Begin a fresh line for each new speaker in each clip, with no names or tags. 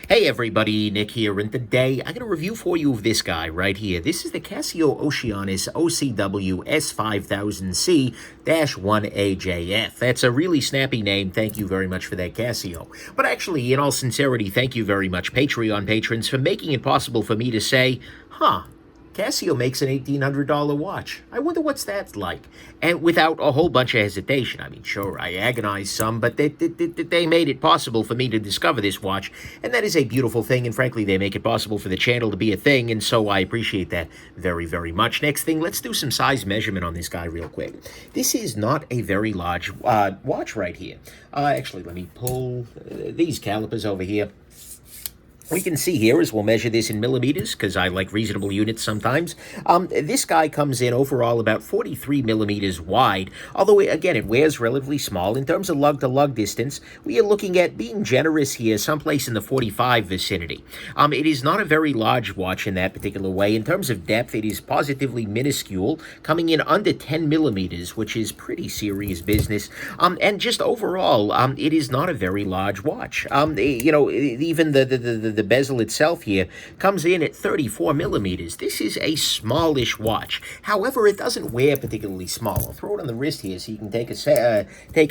Hey everybody, Nick here, and today I got a review for you of this guy right here. This is the Casio Oceanus OCW-S5000C-1AJF. That's a really snappy name. Thank you very much for that, Casio. But actually, in all sincerity, thank you very much, Patreon patrons, for making it possible for me to say, Casio makes an $1,800 watch. I wonder what's that like. And without a whole bunch of hesitation. I mean, sure, I agonized some, but they made it possible for me to discover this watch. And that is a beautiful thing. And frankly, they make it possible for the channel to be a thing. And so I appreciate that very, very much. Next thing, let's do some size measurement on this guy real quick. This is not a very large watch right here. Actually, let me pull these calipers over here. We can see here, as we'll measure this in millimeters, because I like reasonable units sometimes, this guy comes in overall about 43 millimeters wide, although, again, it wears relatively small. In terms of lug-to-lug distance, we are looking at being generous here, someplace in the 45 vicinity. It is not a very large watch in that particular way. In terms of depth, it is positively minuscule, coming in under 10 millimeters, which is pretty serious business. And just overall, it is not a very large watch. You know, even the bezel itself here comes in at 34 millimeters. This is a smallish watch. However, it doesn't wear particularly small. I'll throw it on the wrist here so you can take a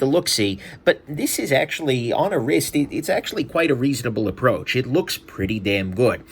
look-see. But this is actually, on a wrist, it's actually quite a reasonable approach. It looks pretty damn good.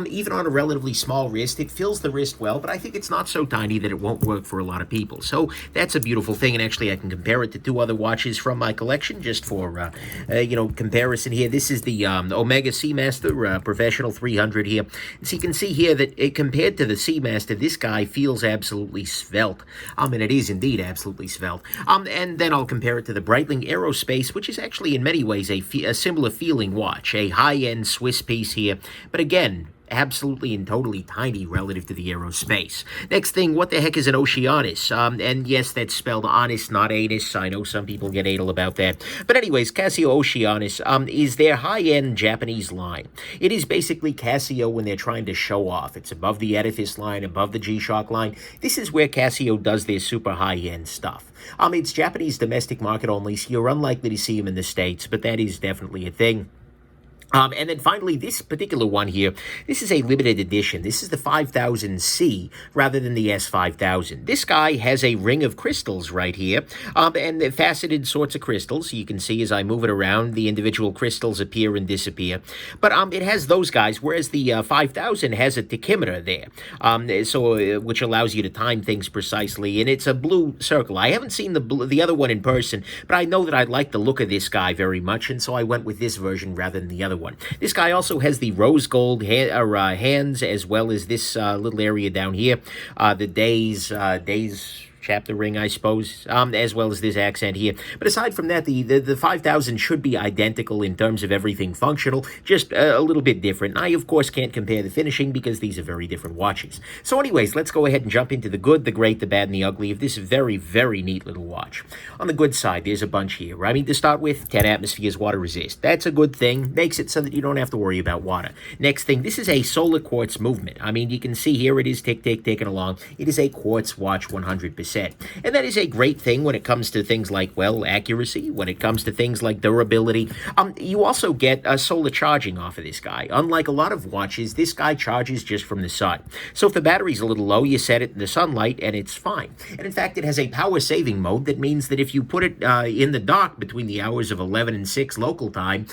Even on a relatively small wrist, it fills the wrist well, but I think it's not so tiny that it won't work for a lot of people. So that's a beautiful thing, and actually I can compare it to two other watches from my collection just for, you know, comparison here. This is the Omega Seamaster Professional 300 here. So you can see here that compared to the Seamaster, this guy feels absolutely svelte. And it is indeed absolutely svelte. And then I'll compare it to the Breitling Aerospace, which is actually in many ways a similar feeling watch. A high-end Swiss piece here. But again, absolutely and totally tiny relative to the Aerospace. Next thing, what the heck is an Oceanus? And yes, that's spelled honest, not anus. I know some people get anal about that. But anyways, Casio Oceanus is their high-end Japanese line. It is basically Casio when they're trying to show off. It's above the Edifice line, above the G-Shock line. This is where Casio does their super high-end stuff. It's Japanese domestic market only, so you're unlikely to see them in the States, but that is definitely a thing. And then finally, this particular one here, this is a limited edition. This is the 5000C rather than the S5000. This guy has a ring of crystals right here, and they're faceted sorts of crystals. So you can see as I move it around, the individual crystals appear and disappear. But it has those guys, whereas the 5000 has a tachymeter there, which allows you to time things precisely. And it's a blue circle. I haven't seen the other one in person, but I know that I like the look of this guy very much, and so I went with this version rather than the other one. This guy also has the rose gold hands, as well as this little area down here, the days chapter ring, I suppose, as well as this accent here. But aside from that, the 5000 should be identical in terms of everything functional, just a little bit different. I, of course, can't compare the finishing because these are very different watches. So anyways, let's go ahead and jump into the good, the great, the bad, and the ugly of this very, very neat little watch. On the good side, there's a bunch here. I mean, to start with, 10 atmospheres water resist. That's a good thing. Makes it so that you don't have to worry about water. Next thing, this is a solar quartz movement. I mean, you can see here it is ticking along. It is a quartz watch 100%. And that is a great thing when it comes to things like, well, accuracy, when it comes to things like durability. You also get solar charging off of this guy. Unlike a lot of watches, this guy charges just from the sun. So if the battery's a little low, you set it in the sunlight and it's fine. And in fact, it has a power saving mode that means that if you put it in the dark between the hours of 11 and 6 local time,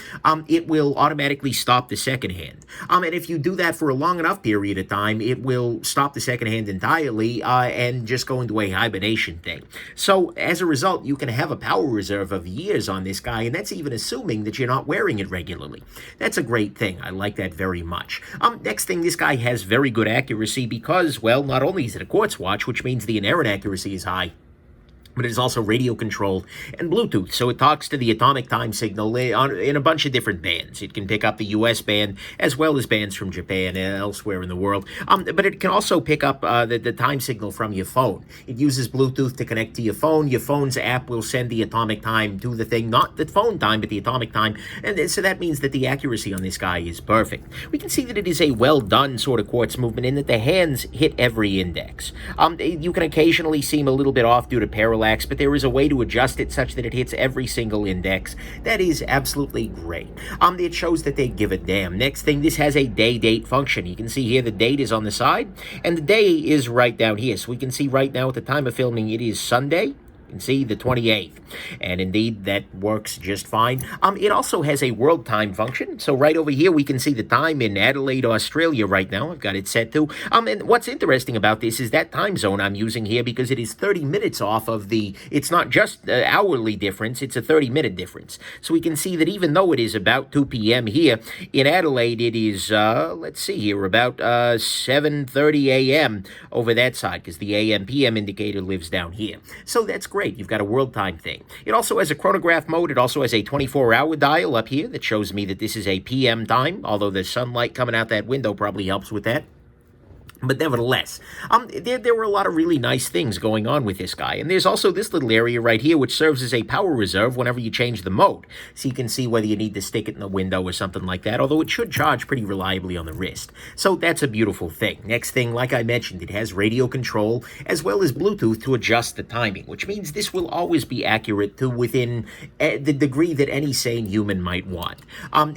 it will automatically stop the second hand. And if you do that for a long enough period of time, it will stop the second hand entirely and just go into a hibernation thing. So as a result, you can have a power reserve of years on this guy, and that's even assuming that you're not wearing it regularly. That's a great thing. I like that very much. Next thing, this guy has very good accuracy because, well, not only is it a quartz watch, which means the inherent accuracy is high, but it is also radio controlled and Bluetooth, so it talks to the atomic time signal in a bunch of different bands. It can pick up the US band as well as bands from Japan and elsewhere in the world, but it can also pick up the time signal from your phone. It uses Bluetooth to connect to your phone. Your phone's app will send the atomic time to the thing, not the phone time, but the atomic time, and so that means that the accuracy on this guy is perfect. We can see that it is a well-done sort of quartz movement in that the hands hit every index. You can occasionally seem a little bit off due to parallax parallax, but there is a way to adjust it such that it hits every single index. That is absolutely great. It shows that they give a damn. Next thing, this has a day-date function. You can see here the date is on the side, and the day is right down here. So we can see right now at the time of filming, it is Sunday. You can see the 28th, and indeed that works just fine. It also has a world time function, so right over here we can see the time in Adelaide, Australia right now. I've got it set to. And what's interesting about this is that time zone I'm using here because it is 30 minutes off of the, it's not just hourly difference, it's a 30-minute difference. So we can see that even though it is about 2 p.m. here, in Adelaide it is, let's see here, about 7:30 a.m. over that side, because the AM-PM indicator lives down here. So that's great. You've got a world time thing. It also has a chronograph mode. It also has a 24-hour dial up here that shows me that this is a PM time, although the sunlight coming out that window probably helps with that. But nevertheless, there were a lot of really nice things going on with this guy. And there's also this little area right here which serves as a power reserve whenever you change the mode. So you can see whether you need to stick it in the window or something like that, although it should charge pretty reliably on the wrist. So that's a beautiful thing. Next thing, like I mentioned, it has radio control as well as Bluetooth to adjust the timing, which means this will always be accurate to within the degree that any sane human might want.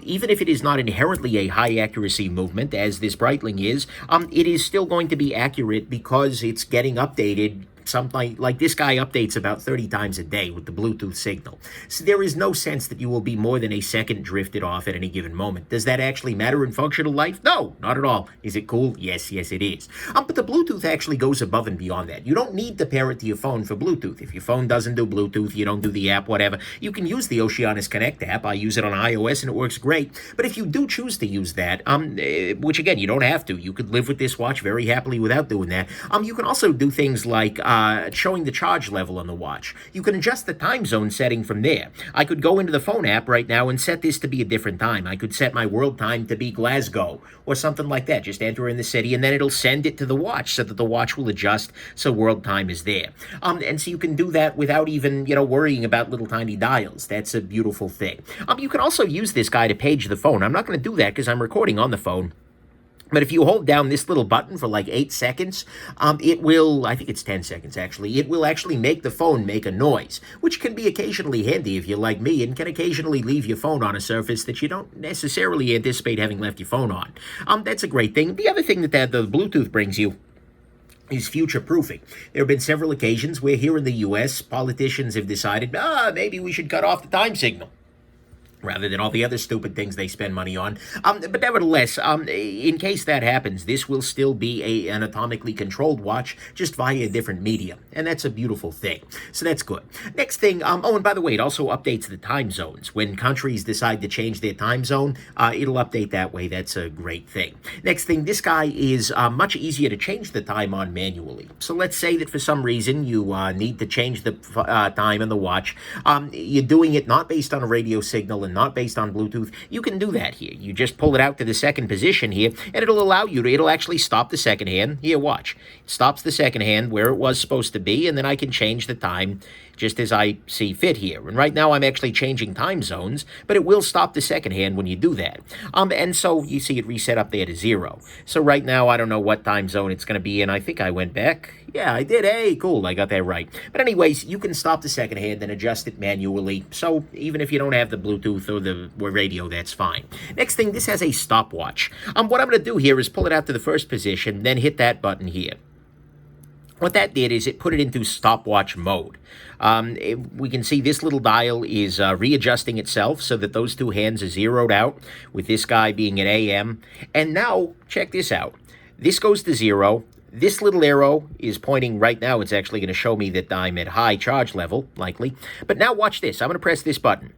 Even if it is not inherently a high accuracy movement, as this Breitling is, it is still going to be accurate because it's getting updated. Something like this guy updates about 30 times a day with the Bluetooth signal. So there is no sense that you will be more than a second drifted off at any given moment. Does that actually matter in functional life? No, not at all. Is it cool? Yes, it is. But the Bluetooth actually goes above and beyond that. You don't need to pair it to your phone for Bluetooth. If your phone doesn't do Bluetooth, you don't do the app, whatever, you can use the Oceanus Connect app. I use it on iOS and it works great. But if you do choose to use that, which again, you don't have to. You could live with this watch very happily without doing that. You can also do things like showing the charge level on the watch. You can adjust the time zone setting from there. I could go into the phone app right now and set this to be a different time. I could set my world time to be Glasgow or something like that. Just enter in the city and then it'll send it to the watch so that the watch will adjust so world time is there. And so you can do that without even, worrying about little tiny dials. That's a beautiful thing. You can also use this guy to page the phone. I'm not going to do that because I'm recording on the phone. But if you hold down this little button for like 8 seconds, it will, I think it's 10 seconds actually, it will actually make the phone make a noise, which can be occasionally handy if you're like me and can occasionally leave your phone on a surface that you don't necessarily anticipate having left your phone on. That's a great thing. The other thing that the Bluetooth brings you is future-proofing. There have been several occasions where here in the U.S., politicians have decided, maybe we should cut off the time signal, rather than all the other stupid things they spend money on. But nevertheless, in case that happens, this will still be an atomically controlled watch, just via a different medium. And that's a beautiful thing. So that's good. Next thing, and by the way, it also updates the time zones. When countries decide to change their time zone, it'll update that way. That's a great thing. Next thing, this guy is much easier to change the time on manually. So let's say that for some reason you need to change the time on the watch. You're doing it not based on a radio signal and not based on Bluetooth. You can do that here. You just pull it out to the second position here, and it'll allow you to, it'll actually stop the second hand. Here, watch. It stops the second hand where it was supposed to be, and then I can change the time just as I see fit here. And right now I'm actually changing time zones, but it will stop the second hand when you do that. And so you see it reset up there to 0. So right now I don't know what time zone it's going to be in. I think I went back. Yeah, I did. Hey, cool. I got that right. But anyways, you can stop the second hand and adjust it manually. So even if you don't have the Bluetooth or the radio, that's fine. Next thing, this has a stopwatch. What I'm going to do here is pull it out to the first position, then hit that button here. What that did is it put it into stopwatch mode. We can see this little dial is readjusting itself so that those two hands are zeroed out, with this guy being at AM. And now, check this out. This goes to 0. This little arrow is pointing right now. It's actually going to show me that I'm at high charge level, likely. But now watch this. I'm going to press this button.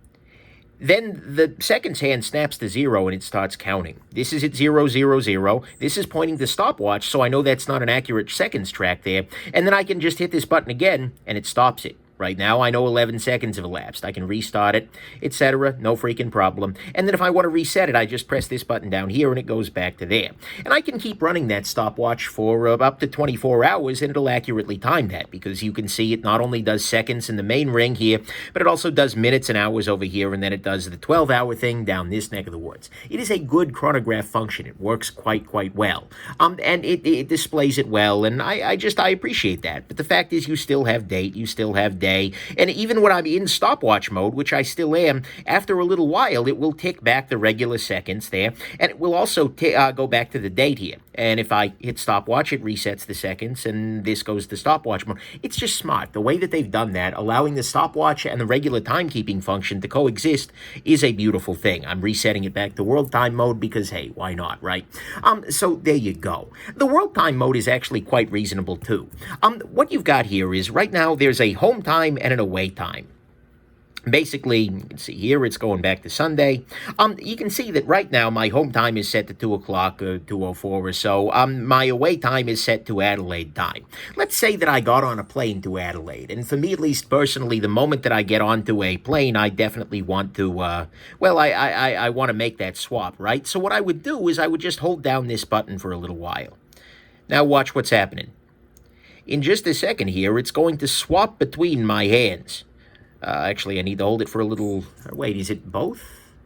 Then the seconds hand snaps to 0 and it starts counting. This is at 0, 0, 0. This is pointing to stopwatch, so I know that's not an accurate seconds track there. And then I can just hit this button again and it stops it Right now, I know 11 seconds have elapsed. I can restart it, etc. No freaking problem. And then if I want to reset it, I just press this button down here and it goes back to there. And I can keep running that stopwatch for up to 24 hours and it'll accurately time that because you can see it not only does seconds in the main ring here, but it also does minutes and hours over here, and then it does the 12-hour thing down this neck of the woods. It is a good chronograph function. It works quite well. And it displays it well, and I appreciate that. But the fact is you still have date, you still have day. And even when I'm in stopwatch mode, which I still am, after a little while, it will tick back the regular seconds there, and it will also go back to the date here. And if I hit stopwatch, it resets the seconds, and this goes to stopwatch mode. It's just smart. The way that they've done that, allowing the stopwatch and the regular timekeeping function to coexist, is a beautiful thing. I'm resetting it back to world time mode because, hey, why not, right? So there you go. The world time mode is actually quite reasonable, too. What you've got here is, right now, there's a home time and an away time. Basically, you can see here, it's going back to Sunday. You can see that right now, my home time is set to 2 o'clock, 2:04 or so. My away time is set to Adelaide time. Let's say that I got on a plane to Adelaide. And for me, at least personally, the moment that I get onto a plane, I definitely want to, I want to make that swap, right? So what I would do is I would just hold down this button for a little while. Now watch what's happening. In just a second here, it's going to swap between my hands. Actually, I need to hold it for a little... Wait, is it both?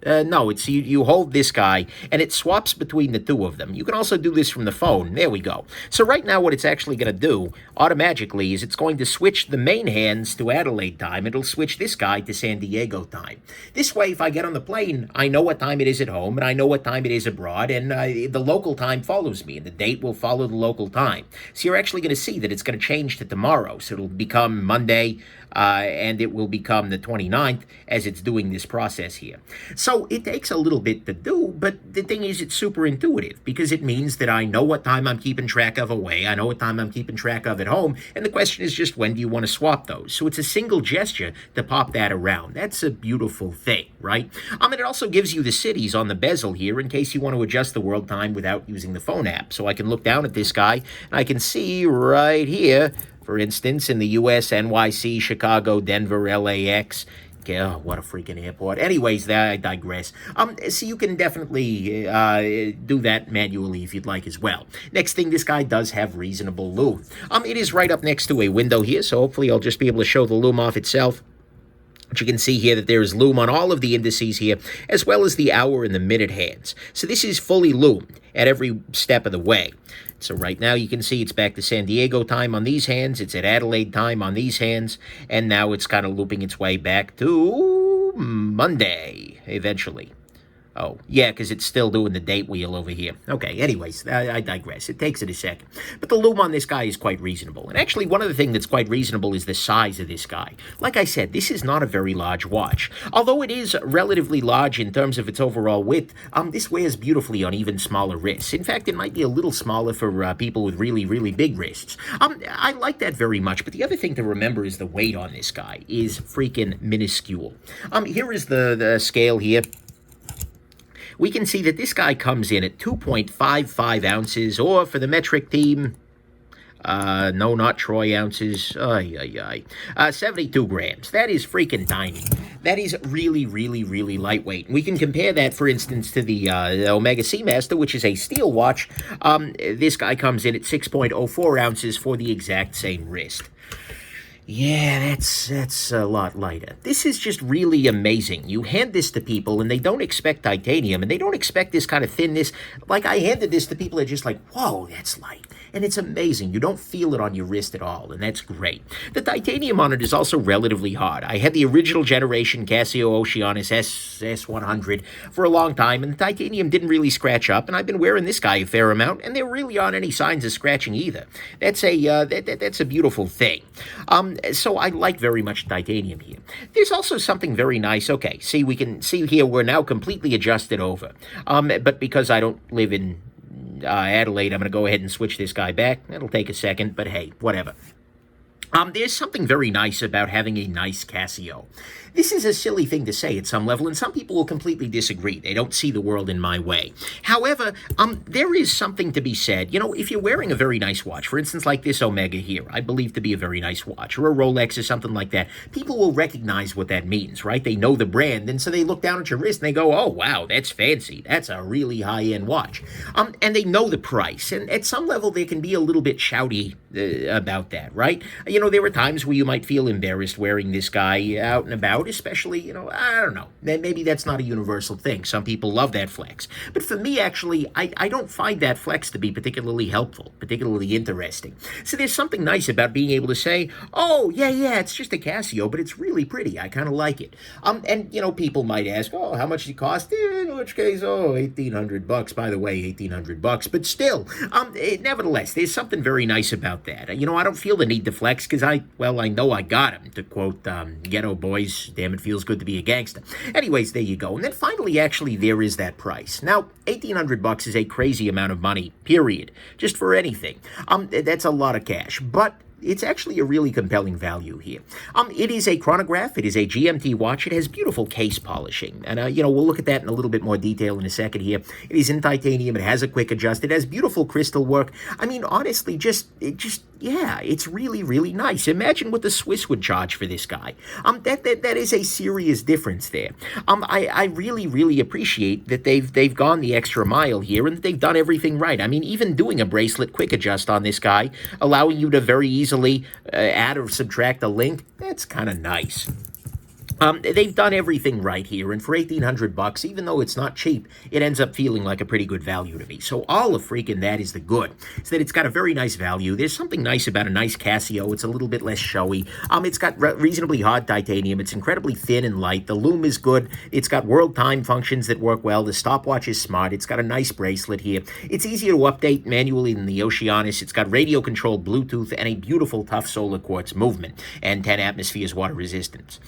No, it's you hold this guy, and it swaps between the two of them. You can also do this from the phone. There we go. So right now, what it's actually going to do, automatically, is it's going to switch the main hands to Adelaide time. It'll switch this guy to San Diego time. This way, if I get on the plane, I know what time it is at home, and I know what time it is abroad, and the local time follows me, and the date will follow the local time. So you're actually going to see that it's going to change to tomorrow. So it'll become Monday, and it will become the 29th as it's doing this process here. So it takes a little bit to do, but the thing is, it's super intuitive because it means that I know what time I'm keeping track of away, I know what time I'm keeping track of at home, and the question is just when do you want to swap those? So it's a single gesture to pop that around. That's a beautiful thing, right? And it also gives you the cities on the bezel here in case you want to adjust the world time without using the phone app. So I can look down at this guy, and I can see right here, for instance, in the U.S., NYC, Chicago, Denver, LAX. Oh, what a freaking airport. Anyways, I digress. So you can definitely do that manually if you'd like as well. Next thing, this guy does have reasonable loom. It is right up next to a window here, so hopefully I'll just be able to show the loom off itself. But you can see here that there is loom on all of the indices here, as well as the hour and the minute hands. So this is fully loomed at every step of the way. So right now you can see it's back to San Diego time on these hands, it's at Adelaide time on these hands, and now it's kind of looping its way back to Monday, eventually. Oh, yeah, because it's still doing the date wheel over here. Okay, anyways, I digress. It takes it a second. But the loom on this guy is quite reasonable. And actually, one other thing that's quite reasonable is the size of this guy. Like I said, this is not a very large watch. Although it is relatively large in terms of its overall width, this wears beautifully on even smaller wrists. In fact, it might be a little smaller for people with really, really big wrists. I like that very much. But the other thing to remember is the weight on this guy is freaking minuscule. Here is the scale here. We can see that this guy comes in at 2.55 ounces, or for the metric team, no, not troy ounces, 72 grams. That is freaking tiny. That is really, really, really lightweight. We can compare that, for instance, to the Omega Seamaster, which is a steel watch. This guy comes in at 6.04 ounces for the exact same wrist. Yeah, that's a lot lighter. This is just really amazing. You hand this to people, and they don't expect titanium, and they don't expect this kind of thinness. Like, I handed this to people, they're just like, whoa, that's light. And it's amazing. You don't feel it on your wrist at all, and that's great. The titanium on it is also relatively hard. I had the original generation Casio Oceanus S100 for a long time, and the titanium didn't really scratch up, and I've been wearing this guy a fair amount, and there really aren't any signs of scratching either. That's a beautiful thing. So I like very much titanium here. There's also something very nice. Okay, see, we can see here we're now completely adjusted over. But because I don't live in Adelaide, I'm going to go ahead and switch this guy back. It'll take a second, but hey, whatever. There's something very nice about having a nice Casio. This is a silly thing to say at some level, and some people will completely disagree. They don't see the world in my way. However, there is something to be said. You know, if you're wearing a very nice watch, for instance, like this Omega here, I believe to be a very nice watch, or a Rolex or something like that, people will recognize what that means, right? They know the brand, and so they look down at your wrist and they go, oh, wow, that's fancy. That's a really high-end watch. And they know the price, and at some level, they can be a little bit shouty about that, right? You know, there are times where you might feel embarrassed wearing this guy out and about, especially, you know, I don't know. Maybe that's not a universal thing. Some people love that flex. But for me, actually, I don't find that flex to be particularly helpful, particularly interesting. So there's something nice about being able to say, oh, yeah, it's just a Casio, but it's really pretty. I kind of like it. And, you know, people might ask, oh, how much does it cost? In which case, oh, $1,800. By the way, $1,800. But still, nevertheless, there's something very nice about that. You know, I don't feel the need to flex because I know I got him, to quote Ghetto Boys, damn it feels good to be a gangster. Anyways, there you go. And then finally, actually, there is that price. Now, $1,800 is a crazy amount of money, period, just for anything. That's a lot of cash, but it's actually a really compelling value here. It is a chronograph. It is a GMT watch. It has beautiful case polishing. And, you know, we'll look at that in a little bit more detail in a second here. It is in titanium. It has a quick adjust. It has beautiful crystal work. I mean, honestly, yeah, it's really, really nice. Imagine what the Swiss would charge for this guy. That is a serious difference there. I really, really appreciate that they've gone the extra mile here and that they've done everything right. I mean, even doing a bracelet quick adjust on this guy, allowing you to very easily add or subtract a link, that's kind of nice. They've done everything right here, and for $1,800, even though it's not cheap, it ends up feeling like a pretty good value to me. So all of freaking that is the good. Is that it's got a very nice value. There's something nice about a nice Casio. It's a little bit less showy. It's got reasonably hard titanium. It's incredibly thin and light. The loom is good. It's got world time functions that work well. The stopwatch is smart. It's got a nice bracelet here. It's easier to update manually than the Oceanus. It's got radio-controlled Bluetooth and a beautiful tough solar quartz movement and 10 atmospheres water resistance.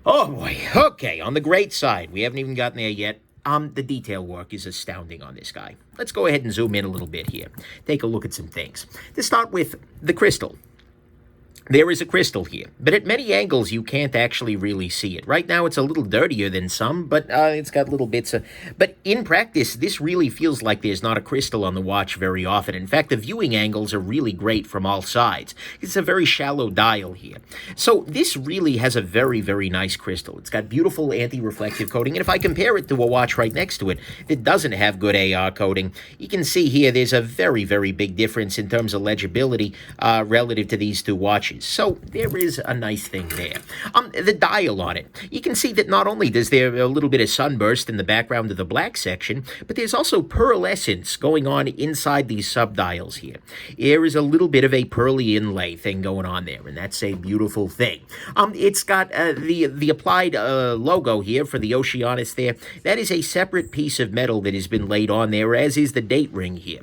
Oh boy, okay, on the great side, we haven't even gotten there yet. The detail work is astounding on this guy. Let's go ahead and zoom in a little bit here. Take a look at some things. To start with, the crystal. There is a crystal here, but at many angles you can't actually really see it. Right now it's a little dirtier than some, but it's got little bits of... But in practice, this really feels like there's not a crystal on the watch very often. In fact, the viewing angles are really great from all sides. It's a very shallow dial here. So this really has a very, very nice crystal. It's got beautiful anti-reflective coating, and if I compare it to a watch right next to it that doesn't have good AR coating, you can see here there's a very, very big difference in terms of legibility relative to these two watches. So there is a nice thing there. The dial on it. You can see that not only does there a little bit of sunburst in the background of the black section, but there's also pearlescence going on inside these sub-dials here. There is a little bit of a pearly inlay thing going on there, and that's a beautiful thing. It's got the applied logo here for the Oceanus there. That is a separate piece of metal that has been laid on there, as is the date ring here.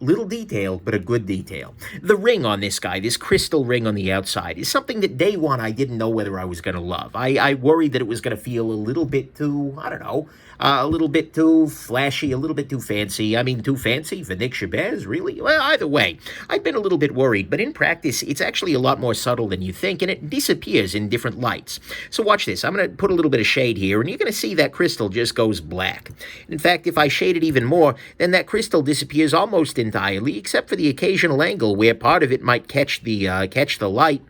Little detail, but a good detail. The ring on this guy, this crystal ring on the outside, is something that day one I didn't know whether I was going to love. I worried that it was going to feel a little bit too, I don't know, a little bit too flashy, a little bit too fancy. I mean, too fancy for Nick Shabazz, really? Well, either way, I've been a little bit worried, but in practice, it's actually a lot more subtle than you think, and it disappears in different lights. So watch this. I'm going to put a little bit of shade here, and you're going to see that crystal just goes black. In fact, if I shade it even more, then that crystal disappears almost entirely, except for the occasional angle where part of it might catch the light.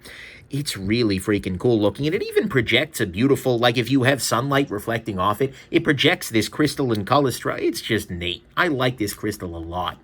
It's really freaking cool looking, and it even projects a beautiful, like if you have sunlight reflecting off it, it projects this crystalline color structure. It's just neat. I like this crystal a lot.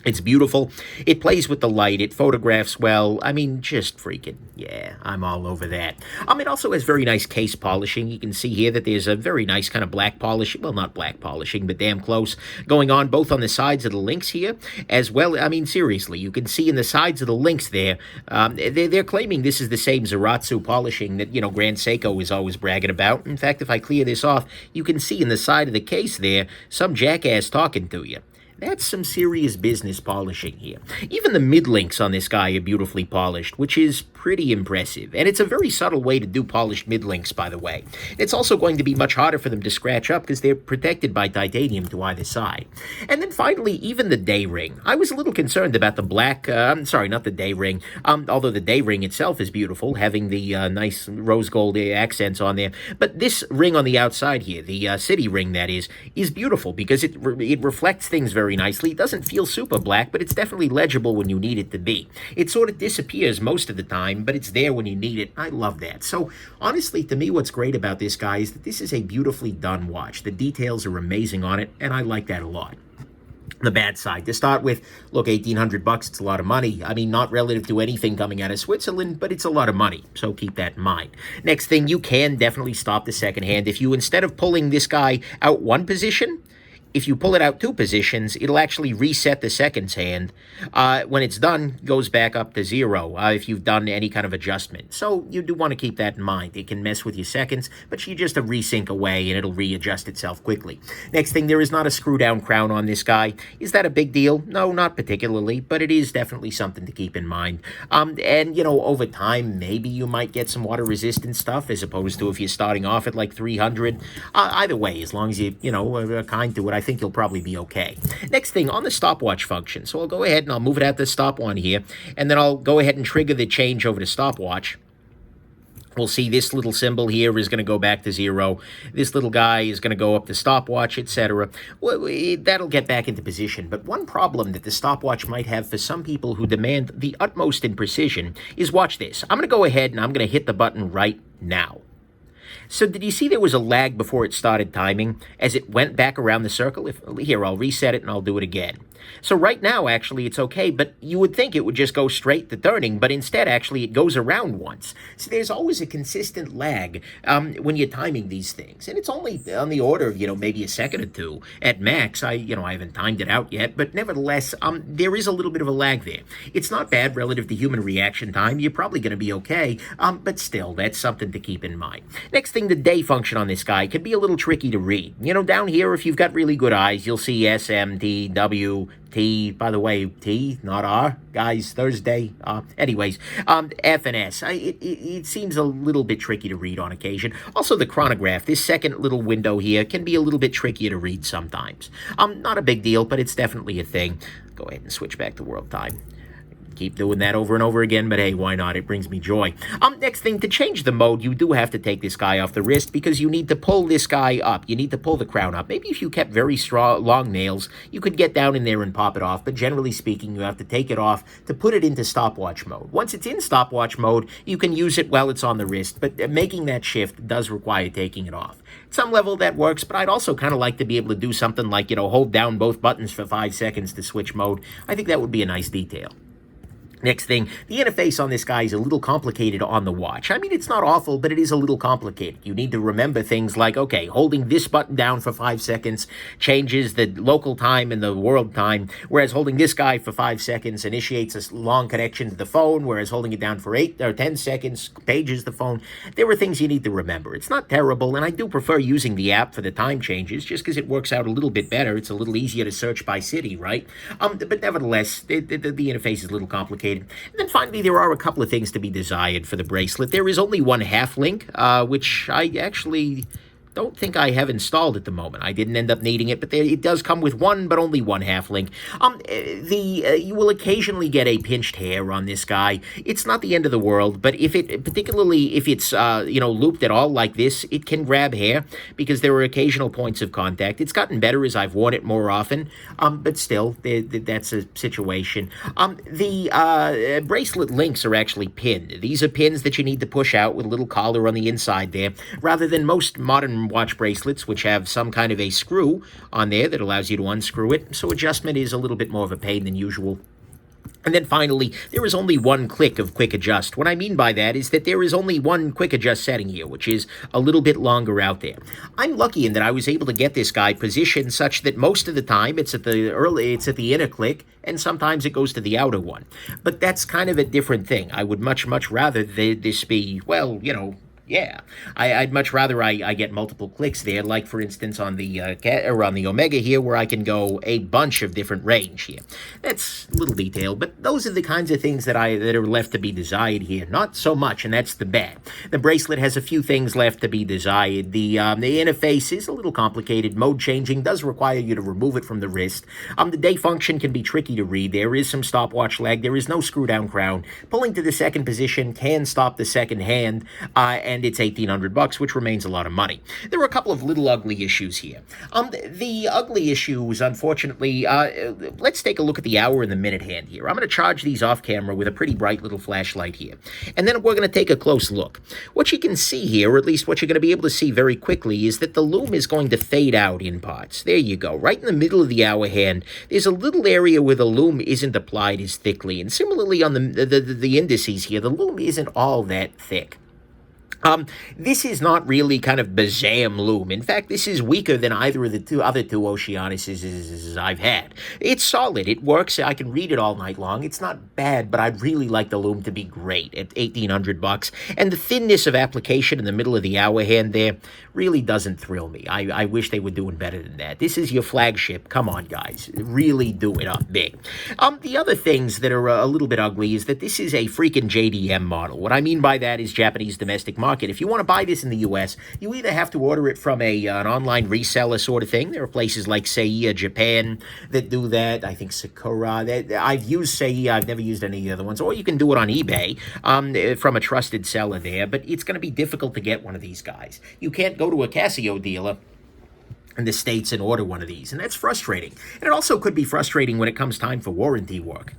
It's beautiful. It plays with the light. It photographs well. I mean, just freaking, yeah, I'm all over that. It also has very nice case polishing. You can see here that there's a very nice kind of black polish, well, not black polishing, but damn close, going on both on the sides of the links here, as well. I mean, seriously, you can see in the sides of the links there, they're claiming this is the same Zaratsu polishing that, you know, Grand Seiko is always bragging about. In fact, if I clear this off, you can see in the side of the case there, some jackass talking to you. That's some serious business polishing here. Even the mid links on this guy are beautifully polished, which is pretty impressive. And it's a very subtle way to do polished mid-links, by the way. It's also going to be much harder for them to scratch up because they're protected by titanium to either side. And then finally, even the day ring. I was a little concerned about the black, I'm sorry, not the day ring, although the day ring itself is beautiful, having the nice rose gold accents on there. But this ring on the outside here, the city ring that is beautiful because it reflects things very nicely. It doesn't feel super black, but it's definitely legible when you need it to be. It sort of disappears most of the time, but it's there when you need it. I love that. So honestly, to me, what's great about this guy is that this is a beautifully done watch. The details are amazing on it, and I like that a lot. The bad side, to start with, look, $1,800, it's a lot of money. I mean, not relative to anything coming out of Switzerland, but it's a lot of money, so keep that in mind. Next thing, you can definitely stop the second hand. If you, instead of pulling this guy out one position, if you pull it out two positions, it'll actually reset the second hand. When it's done, goes back up to 0 if you've done any kind of adjustment. So you do want to keep that in mind. It can mess with your seconds, but you just resync away and it'll readjust itself quickly. Next thing, there is not a screw-down crown on this guy. Is that a big deal? No, not particularly, but it is definitely something to keep in mind. And, you know, over time, maybe you might get some water-resistant stuff as opposed to if you're starting off at like 300. Either way, as long as you know, are kind to it, I think you'll probably be okay. Next thing, on the stopwatch function. So I'll go ahead and I'll move it out to stop one here, and then I'll go ahead and trigger the change over to stopwatch. We'll see this little symbol here is going to go back to 0. This little guy is going to go up to stopwatch, etc. Well, that'll get back into position. But one problem that the stopwatch might have for some people who demand the utmost in precision is, watch this. I'm going to go ahead and I'm going to hit the button right now. So did you see there was a lag before it started timing as it went back around the circle? Here, I'll reset it and I'll do it again. So right now, actually, it's okay, but you would think it would just go straight to turning, but instead, actually, it goes around once. So there's always a consistent lag when you're timing these things. And it's only on the order of, you know, maybe a second or two at max. I haven't timed it out yet, but nevertheless, there is a little bit of a lag there. It's not bad relative to human reaction time. You're probably going to be okay, but still, that's something to keep in mind. Next thing, the day function on this guy can be a little tricky to read. You know, down here, if you've got really good eyes, you'll see S, M, T, W, T, by the way, T, not R, guys, Thursday, anyways, F and S. It seems a little bit tricky to read on occasion. Also, the chronograph, this second little window here, can be a little bit trickier to read sometimes. Not a big deal, but it's definitely a thing. Go ahead and switch back to world time. Keep doing that over and over again, but hey, why not? It brings me joy. Next thing, to change the mode, you do have to take this guy off the wrist because you need to pull this guy up. You need to pull the crown up. Maybe if you kept very strong, long nails, you could get down in there and pop it off, but generally speaking, you have to take it off to put it into stopwatch mode. Once it's in stopwatch mode, you can use it while it's on the wrist, but making that shift does require taking it off. At some level, that works, but I'd also kind of like to be able to do something like, you know, hold down both buttons for 5 seconds to switch mode. I think that would be a nice detail. Next thing, the interface on this guy is a little complicated on the watch. I mean, it's not awful, but it is a little complicated. You need to remember things like, okay, holding this button down for 5 seconds changes the local time and the world time, whereas holding this guy for 5 seconds initiates a long connection to the phone, whereas holding it down for 8 or 10 seconds pages the phone. There are things you need to remember. It's not terrible, and I do prefer using the app for the time changes just because it works out a little bit better. It's a little easier to search by city, right? But nevertheless, the interface is a little complicated. And then finally, there are a couple of things to be desired for the bracelet. There is only one half link, which I actually don't think I have installed at the moment. I didn't end up needing it, but it does come with one, but only one half link. You will occasionally get a pinched hair on this guy. It's not the end of the world, but particularly if it's looped at all like this, it can grab hair because there are occasional points of contact. It's gotten better as I've worn it more often, but still, that's a situation. The bracelet links are actually pinned. These are pins that you need to push out with a little collar on the inside there, rather than most modern watch bracelets, which have some kind of a screw on there that allows you to unscrew it, so adjustment is a little bit more of a pain than usual. And then finally, there is only one click of quick adjust. What I mean by that is that there is only one quick adjust setting here, which is a little bit longer out there. I'm lucky in that I was able to get this guy positioned such that most of the time it's at the inner click, and sometimes it goes to the outer one. But that's kind of a different thing. I would much rather this be, well, Yeah, I'd much rather I get multiple clicks there, like for instance on the or on the Omega here, where I can go a bunch of different range here. That's a little detail, but those are the kinds of things that are left to be desired here. Not so much, and that's the bad. The bracelet has a few things left to be desired. The interface is a little complicated. Mode changing does require you to remove it from the wrist. The day function can be tricky to read. There is some stopwatch lag. There is no screw down crown. Pulling to the second position can stop the second hand. And it's $1,800, which remains a lot of money. There are a couple of little ugly issues here. The ugly issues, unfortunately, let's take a look at the hour and the minute hand here. I'm going to charge these off camera with a pretty bright little flashlight here. And then we're going to take a close look. What you can see here, or at least what you're going to be able to see very quickly, is that the lume is going to fade out in parts. There you go. Right in the middle of the hour hand, there's a little area where the lume isn't applied as thickly. And similarly on the indices here, the lume isn't all that thick. This is not really kind of Bazam lume. In fact, this is weaker than either of the other two Oceanuses I've had. It's solid. It works. I can read it all night long. It's not bad, but I'd really like the lume to be great at $1,800. And the thinness of application in the middle of the hour hand there really doesn't thrill me. I wish they were doing better than that. This is your flagship. Come on, guys. Really do it up big. The other things that are a little bit ugly is that this is a freaking JDM model. What I mean by that is Japanese domestic market. If you want to buy this in the U.S., you either have to order it from an online reseller sort of thing. There are places like Seiya Japan that do that. I think Sakura. I've used Seiya. I've never used any of the other ones. Or you can do it on eBay from a trusted seller there. But it's going to be difficult to get one of these guys. You can't go to a Casio dealer in the States and order one of these. And that's frustrating. And it also could be frustrating when it comes time for warranty work.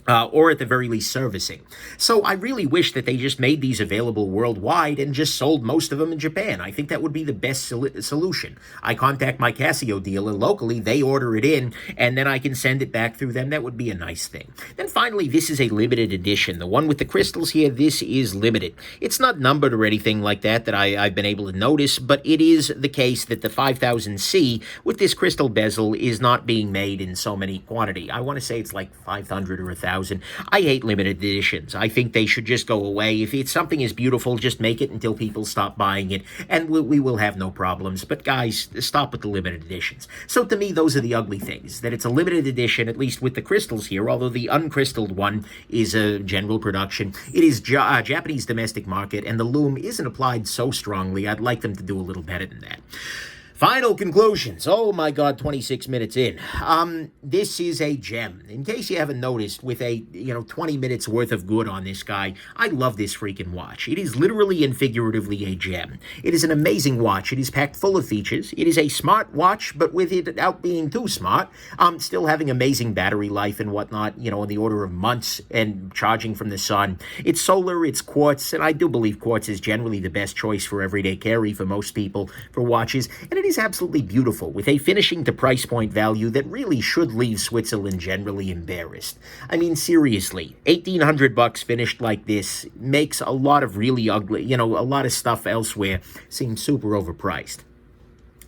Or at the very least servicing. So I really wish that they just made these available worldwide and just sold most of them in Japan. I think that would be the best solution. I contact my Casio dealer locally, they order it in, and then I can send it back through them. That would be a nice thing. Then finally, this is a limited edition. The one with the crystals here, this is limited. It's not numbered or anything like that I've been able to notice, but it is the case that the 5000C with this crystal bezel is not being made in so many quantity. I want to say it's like 500 or 1,000. I hate limited editions. I think they should just go away. If it's something is beautiful, just make it until people stop buying it, and we will have no problems. But guys, stop with the limited editions. So to me, those are the ugly things. That it's a limited edition, at least with the crystals here, although the uncrystalled one is a general production. It is Japanese domestic market, and the lume isn't applied so strongly. I'd like them to do a little better than that. Final conclusions. Oh my God, 26 minutes in. This is a gem. In case you haven't noticed, with a 20 minutes worth of good on this guy, I love this freaking watch. It is literally and figuratively a gem. It is an amazing watch. It is packed full of features. It is a smart watch, but with it out being too smart, still having amazing battery life and whatnot, in the order of months, and charging from the sun. It's solar, it's quartz, and I do believe quartz is generally the best choice for everyday carry for most people for watches, and it is absolutely beautiful, with a finishing to price point value that really should leave Switzerland generally embarrassed. I mean, seriously, $1,800 finished like this makes a lot of really ugly, a lot of stuff elsewhere seem super overpriced.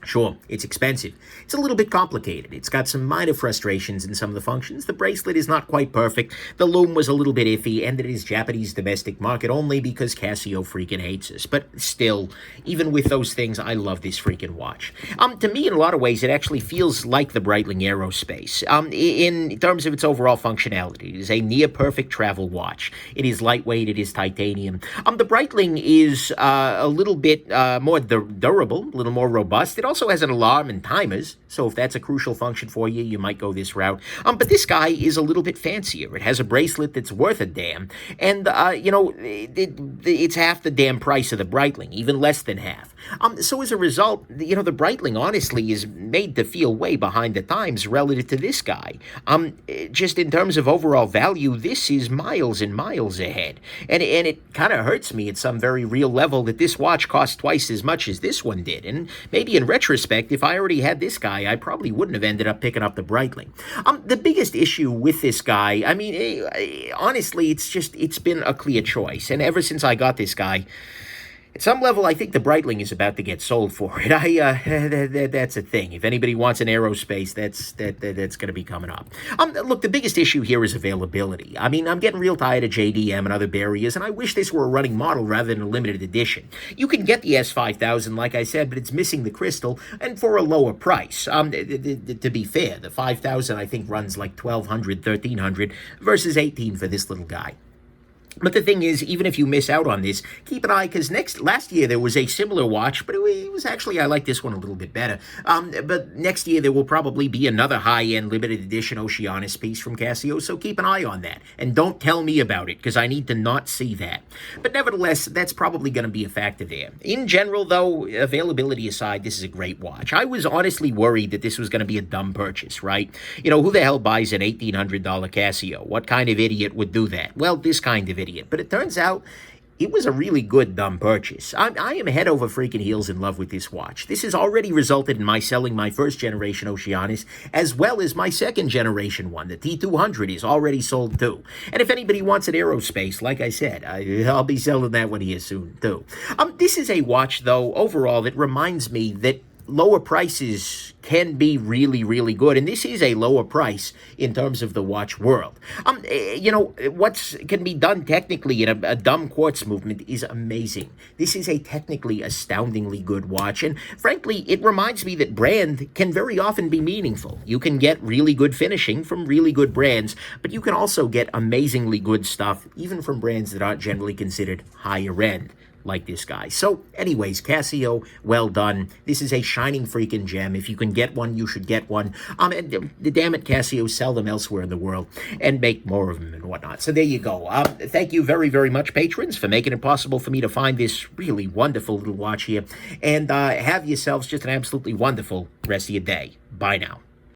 Sure, it's expensive. It's a little bit complicated. It's got some minor frustrations in some of the functions. The bracelet is not quite perfect. The lume was a little bit iffy, and it is Japanese domestic market only because Casio freaking hates us. But still, even with those things, I love this freaking watch. To me, in a lot of ways, it actually feels like the Breitling Aerospace. In terms of its overall functionality, it is a near-perfect travel watch. It is lightweight. It is titanium. The Breitling is a little bit more durable, a little more robust. It also has an alarm and timers, so if that's a crucial function for you, you might go this route. But this guy is a little bit fancier. It has a bracelet that's worth a damn, and, it's half the damn price of the Breitling, even less than half. So as a result, the Breitling, honestly, is made to feel way behind the times relative to this guy. Just in terms of overall value, this is miles and miles ahead. And it kind of hurts me at some very real level that this watch costs twice as much as this one did. And maybe in retrospect, if I already had this guy, I probably wouldn't have ended up picking up the Breitling. The biggest issue with this guy, I mean, honestly, it's been a clear choice. And ever since I got this guy, At some level, I think the Breitling is about to get sold for it. That's a thing. If anybody wants an aerospace, that's going to be coming up. Look, the biggest issue here is availability. I mean, I'm getting real tired of JDM and other barriers, and I wish this were a running model rather than a limited edition. You can get the S5000, like I said, but it's missing the crystal, and for a lower price. To be fair, the 5000 I think runs like $1,200, $1,300 versus $18 for this little guy. But the thing is, even if you miss out on this, keep an eye, because last year there was a similar watch, but it was actually, I like this one a little bit better. But next year there will probably be another high-end limited edition Oceanus piece from Casio, so keep an eye on that. And don't tell me about it, because I need to not see that. But nevertheless, that's probably going to be a factor there. In general, though, availability aside, this is a great watch. I was honestly worried that this was going to be a dumb purchase, right? You know, who the hell buys an $1,800 Casio? What kind of idiot would do that? Well, this kind of idiot. But it turns out it was a really good dumb purchase. I am head over freaking heels in love with this watch. This has already resulted in my selling my first generation Oceanus, as well as my second generation one. The T200 is already sold too. And if anybody wants an aerospace, like I said, I'll be selling that one here soon too. This is a watch, though, overall, that reminds me that lower prices can be really, really good. And this is a lower price in terms of the watch world. You know, what can be done technically in a dumb quartz movement is amazing. This is a technically astoundingly good watch. And frankly, it reminds me that brand can very often be meaningful. You can get really good finishing from really good brands, but you can also get amazingly good stuff, even from brands that aren't generally considered higher end, like this guy. So anyways, Casio, well done. This is a shining freaking gem. If you can get one, you should get one. And damn it, Casio, sell them elsewhere in the world and make more of them and whatnot. So there you go. Thank you very, very much, patrons, for making it possible for me to find this really wonderful little watch here. And have yourselves just an absolutely wonderful rest of your day. Bye now.